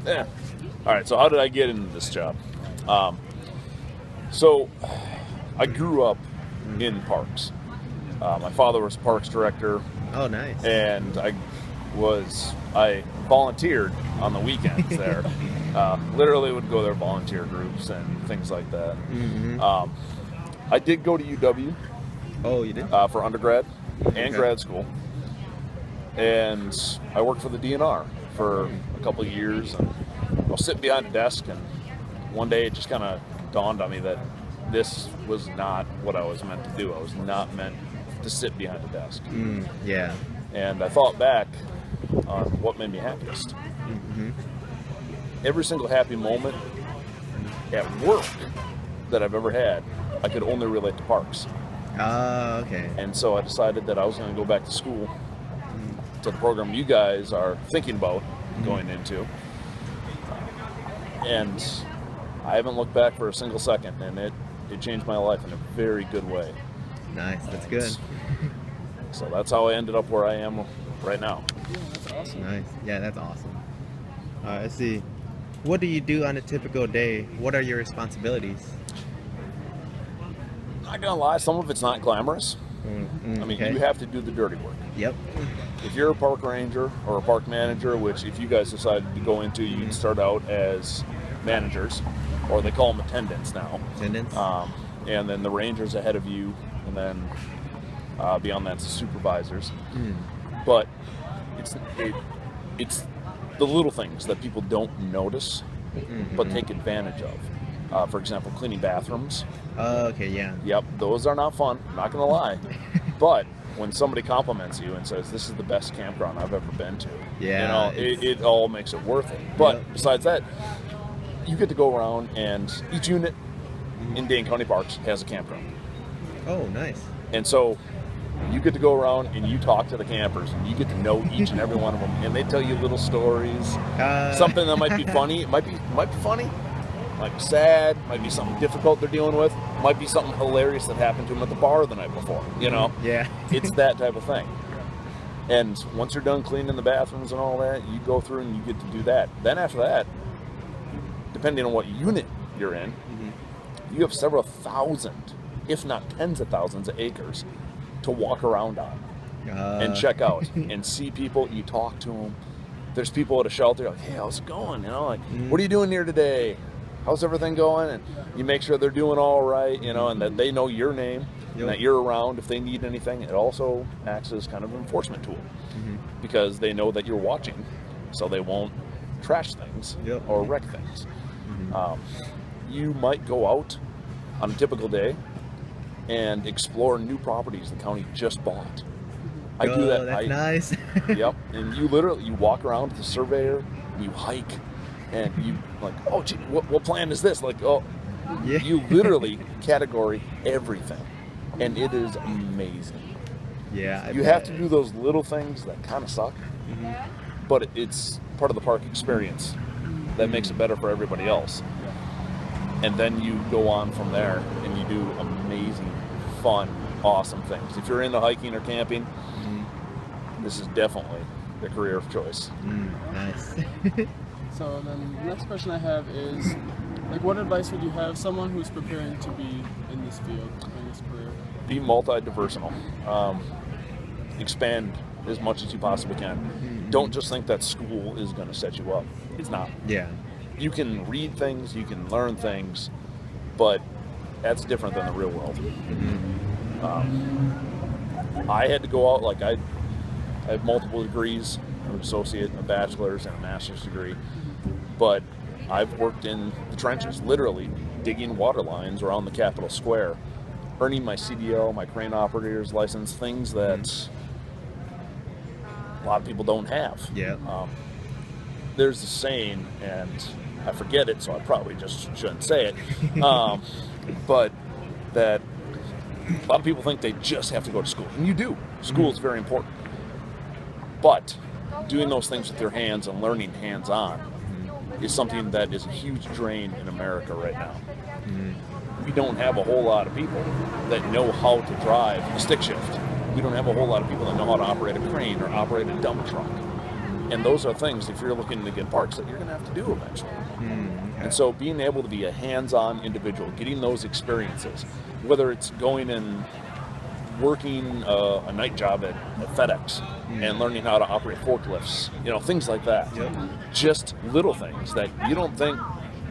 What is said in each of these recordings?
Yeah. All right, so how did I get into this job? So I grew up in parks. My father was parks director, Oh, nice. and I volunteered on the weekends there. Literally would go there, volunteer groups and things like that. I did go to UW Oh, you did? for undergrad and Okay. grad school, and I worked for the DNR for a couple of years. And I was sitting behind a desk, and one day it just kind of dawned on me that this was not what I was meant to do. I was not meant to sit behind a desk. Yeah. And I thought back on what made me happiest. Every single happy moment at work that I've ever had, I could only relate to parks. Okay. And so I decided that I was going to go back to school to the program you guys are thinking about going into. And I haven't looked back for a single second, and it changed my life in a very good way. Nice. That's good. So that's how I ended up where I am right now. Yeah, that's awesome. Nice. Yeah, that's awesome. Let's see. What do you do on a typical day? What are your responsibilities? Not gonna lie, some of it's not glamorous. I mean, okay. you have to do the dirty work. Yep. If you're a park ranger or a park manager, which if you guys decided to go into, you can start out as managers, or they call them attendants now. Attendance. And then the rangers ahead of you, and then beyond that, it's the supervisors. But it's the little things that people don't notice, but take advantage of. For example, cleaning bathrooms. Okay. Yeah. Yep, those are not fun. I'm not gonna lie. But when somebody compliments you and says, "This is the best campground I've ever been to," Yeah, it all makes it worth it. But besides that, you get to go around, and each unit in Dane County Parks has a campground. Oh, nice. And so you get to go around and you talk to the campers, and you get to know each and every one of them, and they tell you little stories. Something that might be funny, might be funny, might be sad, might be something difficult they're dealing with, might be something hilarious that happened to them at the bar the night before. Yeah. It's that type of thing. And once you're done cleaning the bathrooms and all that, you go through and you get to do that. Then after that, depending on what unit you're in, you have several thousand, if not tens of thousands of acres to walk around on and check out and see people. You talk to them. There's people at a shelter like, "Hey, how's it going? What are you doing here today? How's everything going?" And you make sure they're doing all right, and that they know your name and that you're around if they need anything. It also acts as kind of an enforcement tool because they know that you're watching, so they won't trash things or wreck things. You might go out on a typical day and explore new properties the county just bought. I do that. That's nice. Yep. And you walk around with the surveyor, and you hike, and you like, "Oh, gee, what plan is this?" Like, oh, Yeah. you literally category everything, and it is amazing. Yeah. You have to do those little things that kind of suck, but it's part of the park experience that makes it better for everybody else. And then you go on from there, and you do amazing, fun, awesome things. If you're into hiking or camping, this is definitely the career of choice. Nice. So then the next question I have is, like, what advice would you have someone who's preparing to be in this field, in this career? Be multi-diversical. Expand as much as you possibly can. Don't just think that school is going to set you up. It's not. Yeah. You can read things, you can learn things, but that's different than the real world. I had to go out, like I have multiple degrees, an associate, a bachelor's, and a master's degree, but I've worked in the trenches, literally digging water lines around the Capitol Square, earning my CDL, my crane operator's license, things that a lot of people don't have. Yeah. There's a saying, and I forget it, so I probably just shouldn't say it, but that a lot of people think they just have to go to school, and you do. School is very important, but doing those things with your hands and learning hands-on is something that is a huge drain in America right now. We don't have a whole lot of people that know how to drive a stick shift. We don't have a whole lot of people that know how to operate a crane or operate a dump truck. And those are things, if you're looking to get parks, that you're going to have to do eventually. Okay. And so being able to be a hands-on individual, getting those experiences, whether it's going and working a night job at FedEx and learning how to operate forklifts, things like that. Yep. Just little things that you don't think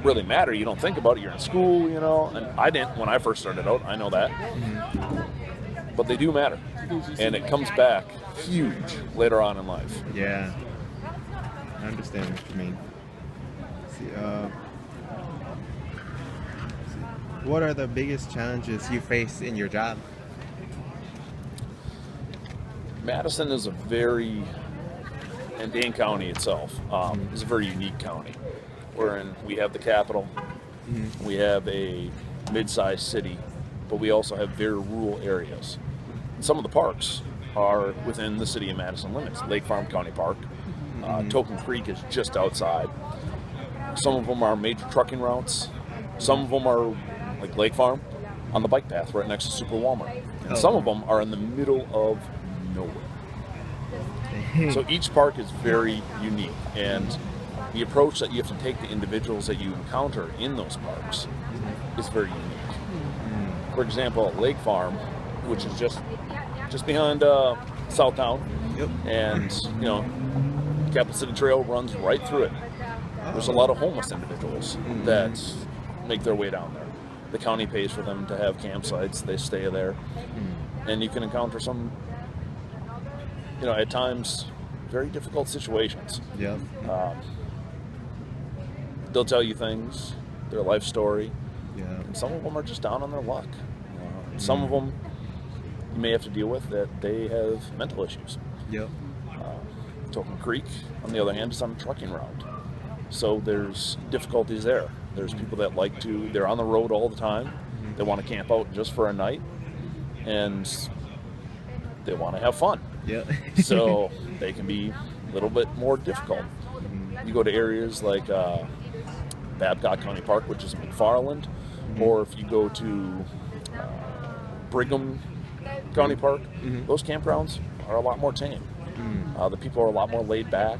really matter. You don't think about it. You're in school, and I didn't when I first started out. I know that. But they do matter. And it comes back huge later on in life. Yeah. I understand what you mean. Let's see, what are the biggest challenges you face in your job? Madison is and Dane County itself is a very unique county. Wherein we have the capital, we have a mid-sized city, but we also have very rural areas. And some of the parks are within the city of Madison limits. Lake Farm County Park, Token Creek is just outside. Some of them are major trucking routes. Some of them are like Lake Farm on the bike path right next to Super Walmart. And some of them are in the middle of nowhere. So each park is very unique, and the approach that you have to take to individuals that you encounter in those parks is very unique. For example, Lake Farm, which is just behind Southtown, and Capital City Trail runs right through it. There's a lot of homeless individuals that make their way down there. The county pays for them to have campsites. They stay there, and you can encounter some, at times, very difficult situations. Yeah. They'll tell you things, their life story, Yeah. and some of them are just down on their luck. Some of them you may have to deal with that they have mental issues. Yep. Token Creek, on the other hand, is on a trucking route. So there's difficulties there. There's people that they're on the road all the time. They want to camp out just for a night, and they want to have fun. Yep. So they can be a little bit more difficult. You go to areas like Babcock County Park, which is McFarland, or if you go to Brigham County Park, those campgrounds are a lot more tame. The people are a lot more laid back,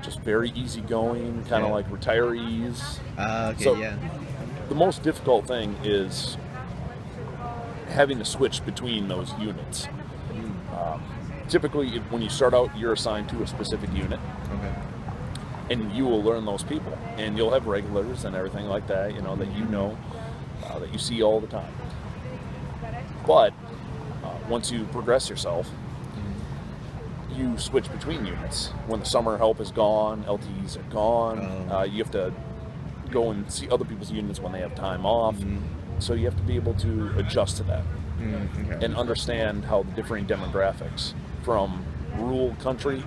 just very easygoing, kind of like retirees. Okay, So yeah. the most difficult thing is having to switch between those units. Typically, when you start out, you're assigned to a specific unit, Okay. and you will learn those people, and you'll have regulars and everything like that, that you see all the time. But once you progress yourself, you switch between units. When the summer help is gone, LTEs are gone, you have to go and see other people's units when they have time off. So you have to be able to adjust to that Okay. and understand how the differing demographics from rural country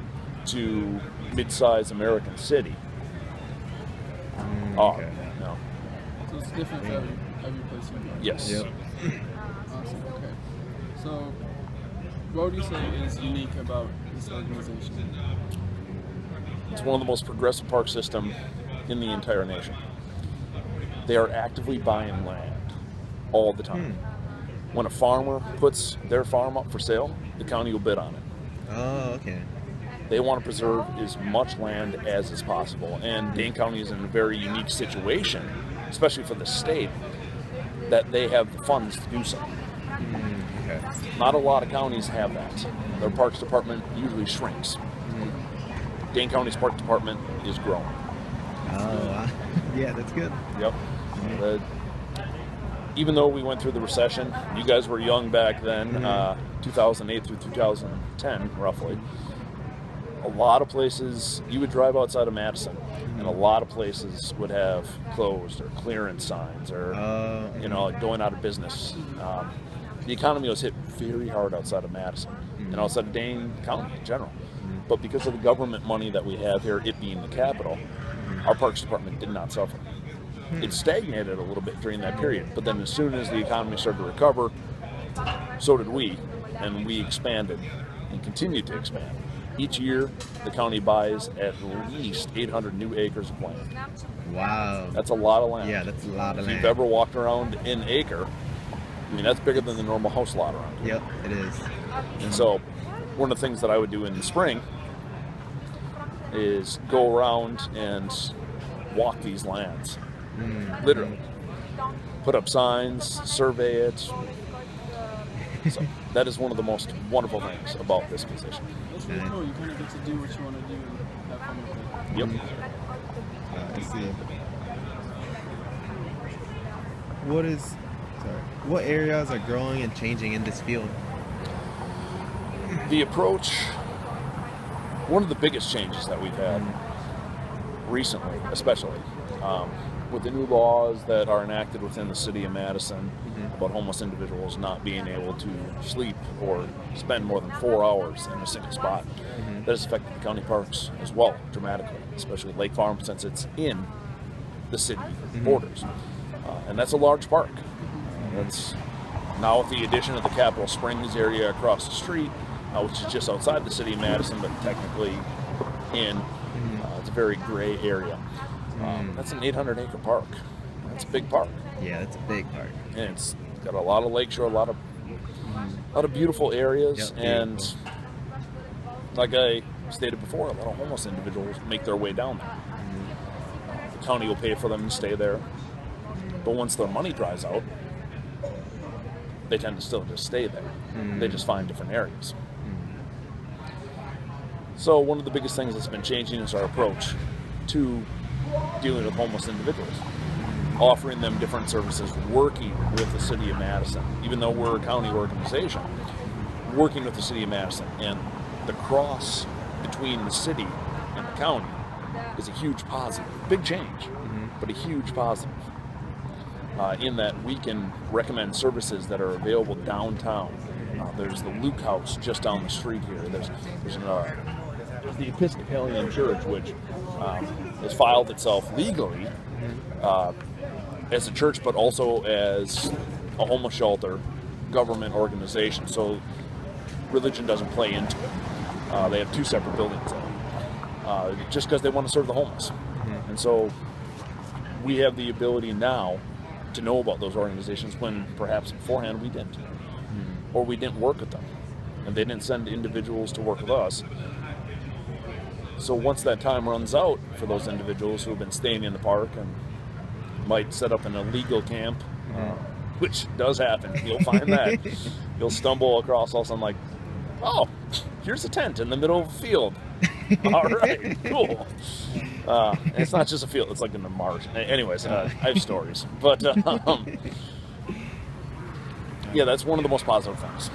to mid-sized American city are. Okay. So it's different for every place you go. Yes. Yep. Awesome. Okay. So, what would you say is unique about this organization? It's one of the most progressive park systems in the entire nation. They are actively buying land all the time. When a farmer puts their farm up for sale, the county will bid on it. Oh, okay. They want to preserve as much land as is possible. And Dane County is in a very unique situation, especially for the state, that they have the funds to do so. Okay. Not a lot of counties have that. Their parks department usually shrinks. Dane County's park department is growing. Oh, yeah, that's good. Yep. Even though we went through the recession, you guys were young back then, 2008 through 2010, roughly. A lot of places, you would drive outside of Madison, and a lot of places would have closed or clearance signs or, like going out of business. The economy was hit very hard outside of Madison and outside of Dane County in general. But because of the government money that we have here, it being the capital, our parks department did not suffer. It stagnated a little bit during that period, but then as soon as the economy started to recover, so did we, and we expanded and continued to expand. Each year, the county buys at least 800 new acres of land. Wow. That's a lot of land. Yeah, that's a lot of If land. you've ever walked around an acre, that's bigger than the normal house lot around here. Yep, it is. So one of the things that I would do in the spring is go around and walk these lands, literally. Put up signs, survey it. So that is one of the most wonderful things about this position. That's really cool. You kind of get to do what you want to do and have fun with it. Yep. I see. What areas are growing and changing in this field? The approach, one of the biggest changes that we've had recently, especially, with the new laws that are enacted within the city of Madison about homeless individuals not being able to sleep or spend more than 4 hours in a single spot. That has affected the county parks as well dramatically, especially Lake Farm since it's in the city borders. And that's a large park. That's now with the addition of the Capitol Springs area across the street, which is just outside the city of Madison, but technically in. It's a very gray area. That's an 800-acre park. That's a big park. Yeah, that's a big park. And it's got a lot of lakeshore, a lot of beautiful areas, Yep, and like I stated before, a lot of homeless individuals make their way down there. The county will pay for them to stay there, but once their money dries out, they tend to still just stay there. They just find different areas. So one of the biggest things that's been changing is our approach to dealing with homeless individuals, offering them different services, working with the city of Madison, even though we're a county organization, working with the city of Madison. And the cross between the city and the county is a huge positive. Big change, but a huge positive. In that we can recommend services that are available downtown. There's the Luke House just down the street here. There's the Episcopalian Church, which has filed itself legally as a church, but also as a homeless shelter government organization. So religion doesn't play into it. They have two separate buildings just because they want to serve the homeless. And so we have the ability now to know about those organizations when perhaps beforehand we didn't. Or we didn't work with them. And they didn't send individuals to work with us. So once that time runs out for those individuals who have been staying in the park and might set up an illegal camp, which does happen, you'll find that. You'll stumble across all of a sudden like, oh, here's a tent in the middle of a field. All right, cool. And it's not just a field, it's like in the marsh. Anyways, I have stories. But yeah, that's one of the most positive things.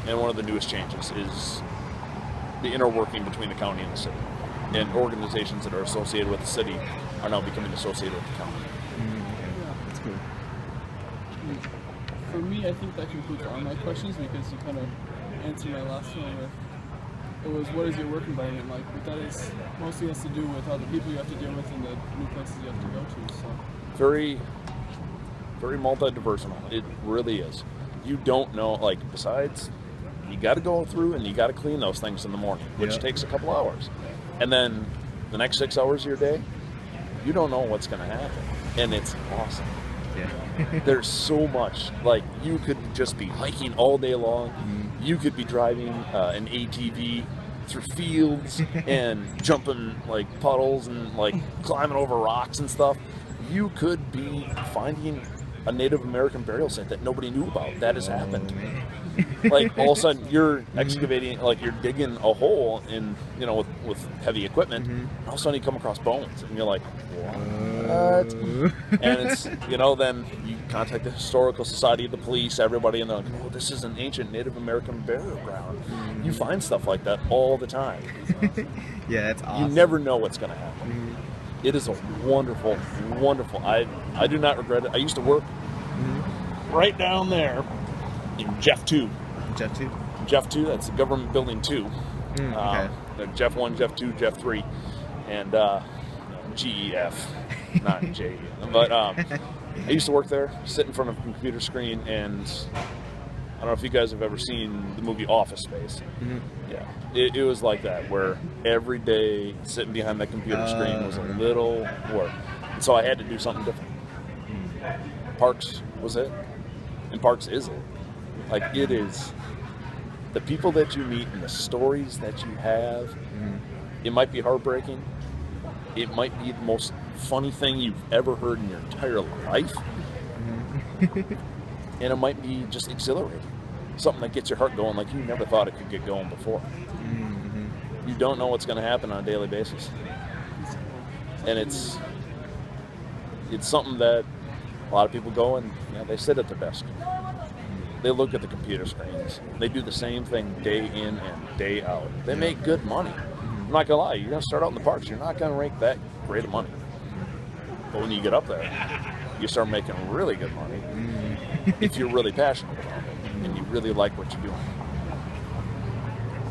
And one of the newest changes is the inner working between the county and the city. And organizations that are associated with the city are now becoming associated with the county. That's cool. For me, I think that concludes all my questions because you kind of answered my last one with, it was, what is your work environment like? But that is mostly has to do with all the people you have to deal with and the new places you have to go to. So Very, very multi-diversified. It really is. You don't know, like, besides, you got to go through and you got to clean those things in the morning, which takes a couple hours. And then the next 6 hours of your day, you don't know what's going to happen. And it's awesome. Yeah. There's so much. Like, you could just be hiking all day long. You could be driving an ATV through fields and jumping, like, puddles and, like, climbing over rocks and stuff. You could be finding a Native American burial site that nobody knew about. That has happened. Like, all of a sudden, you're excavating, like, you're digging a hole in, you know, with heavy equipment, and all of a sudden you come across bones, and you're like, what? And it's, you know, then you contact the Historical Society, the police, everybody, and they're like, oh, this is an ancient Native American burial ground. You find stuff like that all the time. Yeah, that's awesome. You never know what's going to happen. It is a wonderful, wonderful, I do not regret it. I used to work right down there in Jeff 2. Jeff 2? Jeff 2, that's the government building 2. Okay. Jeff 1, Jeff 2, Jeff 3, and GEF, not JE. But I used to work there, sit in front of a computer screen, and I don't know if you guys have ever seen the movie Office Space. Yeah, it was like that, where every day sitting behind that computer screen was a little work. And so I had to do something different. Parks was it, and Parks is it. Like, it is, the people that you meet and the stories that you have, It might be heartbreaking. It might be the most funny thing you've ever heard in your entire life. And it might be just exhilarating. Something that gets your heart going like you never thought it could get going before. You don't know what's going to happen on a daily basis. And it's something that a lot of people go and they sit at their desk. They look at the computer screens. They do the same thing day in and day out. They make good money. I'm not gonna lie, you're gonna start out in the parks, you're not gonna make that great of money. But when you get up there, you start making really good money if you're really passionate about it and you really like what you're doing.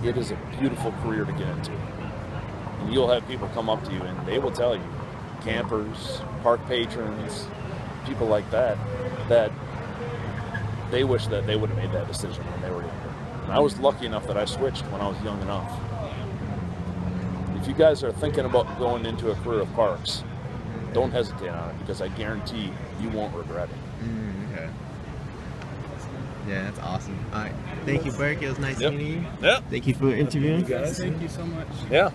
It is a beautiful career to get into. And you'll have people come up to you and they will tell you, campers, park patrons, people like that, that they wish that they would have made that decision when they were younger. And I was lucky enough that I switched when I was young enough. If you guys are thinking about going into a career of parks, don't hesitate on it, because I guarantee you won't regret it. Okay. Yeah, that's awesome. All right. Thank you, Burke. It was nice meeting you. Yep. Thank you for interviewing. Thank you so much. Yeah.